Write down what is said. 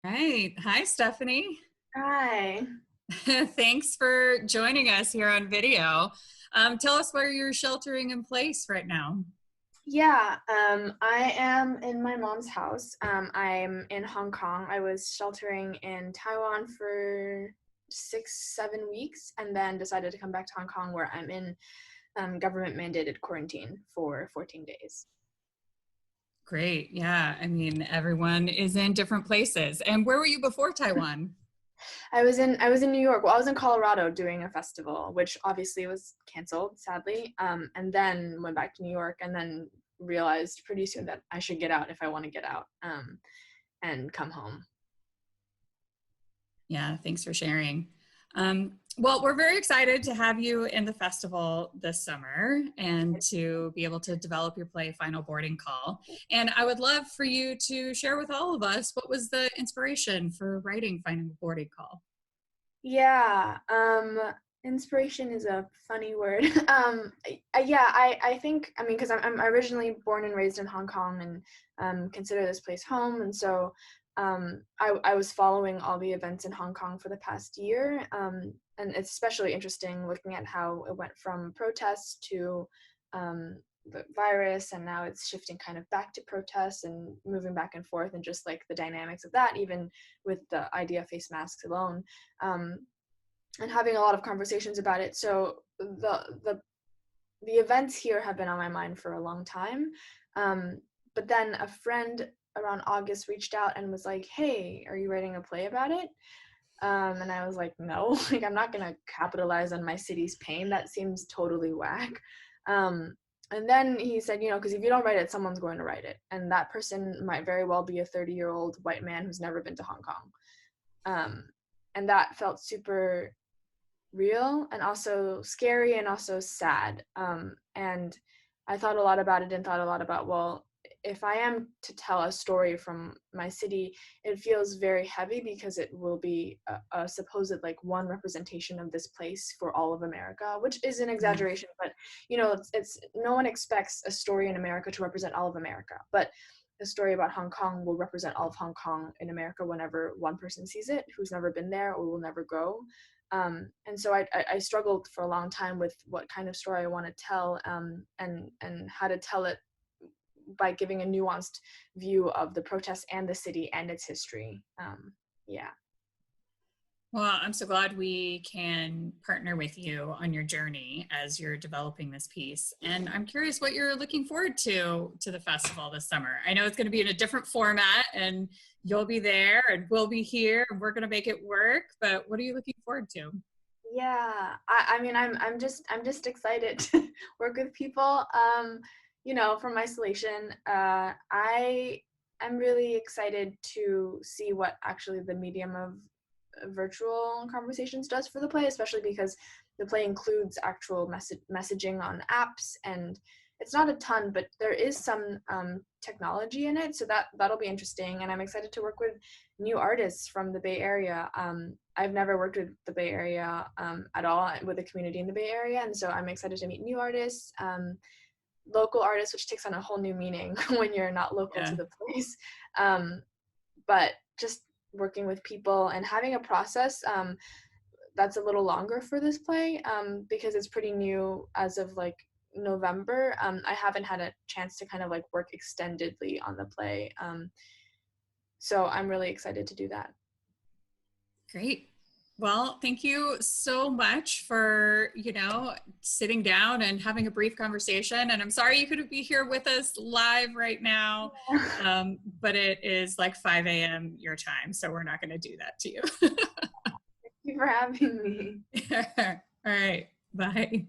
Right. Hi, Stephanie. Hi. Thanks for joining us here on video. Tell us where you're sheltering in place right now. I am in my mom's house. I'm in Hong Kong. I was sheltering in Taiwan for 6, 7 weeks and then decided to come back to Hong Kong where I'm in government mandated quarantine for 14 days. Great. Yeah. I mean, everyone is in different places. And where were you before Taiwan? I was in New York. Well, I was in Colorado doing a festival, which obviously was canceled, sadly. And then went back to New York, and then realized pretty soon that I should get out if I want to get out, and come home. Yeah. Thanks for sharing. Well, we're very excited to have you in the festival this summer and to be able to develop your play Final Boarding Call. And I would love for you to share with all of us what was the inspiration for writing Final Boarding Call. Yeah, inspiration is a funny word. I think, I mean, because I'm originally born and raised in Hong Kong and consider this place home. And so I was following all the events in Hong Kong for the past year. And it's especially interesting looking at how it went from protests to the virus, and now it's shifting kind of back to protests and moving back and forth, and just like the dynamics of that, even with the idea of face masks alone. Um, and having a lot of conversations about it. So the events here have been on my mind for a long time. But then a friend around August reached out and was like, "Hey, are you writing a play about it?" And I was like, "No, like I'm not gonna capitalize on my city's pain. That seems totally whack." Um, and then he said, because if you don't write it, someone's going to write it, and that person might very well be a 30-year-old white man who's never been to Hong Kong. Um, and that felt super real and also scary and also sad. And I thought a lot about it and thought a lot about, well, if I am to tell a story from my city, it feels very heavy because it will be a supposed like one representation of this place for all of America, which is an Yeah. exaggeration, but it's no one expects a story in America to represent all of America, but a story about Hong Kong will represent all of Hong Kong in America whenever one person sees it who's never been there or will never go. And so I struggled for a long time with what kind of story I want to tell, and how to tell it by giving a nuanced view of the protests and the city and its history. Yeah. Well, I'm so glad we can partner with you on your journey as you're developing this piece. And I'm curious what you're looking forward to the festival this summer. I know it's going to be in a different format and you'll be there and we'll be here and we're going to make it work, but what are you looking forward to? Yeah, I mean, I'm just excited to work with people. From isolation. I'm really excited to see what actually the medium of virtual conversations does for the play, especially because the play includes actual messaging on apps, and it's not a ton, but there is some technology in it, so that'll be interesting. And I'm excited to work with new artists from the Bay Area. I've never worked with the Bay Area at all, with the community in the Bay Area, and so I'm excited to meet new artists, local artists, which takes on a whole new meaning when you're not local to Yeah. the place. Um, but just working with people and having a process that's a little longer for this play, because it's pretty new as of like November. I haven't had a chance to kind of like work extendedly on the play. So I'm really excited to do that. Great. Well, thank you so much for, sitting down and having a brief conversation. And I'm sorry you couldn't be here with us live right now, but it is like 5 a.m. your time, so we're not going to do that to you. Thank you for having me. All right. Bye.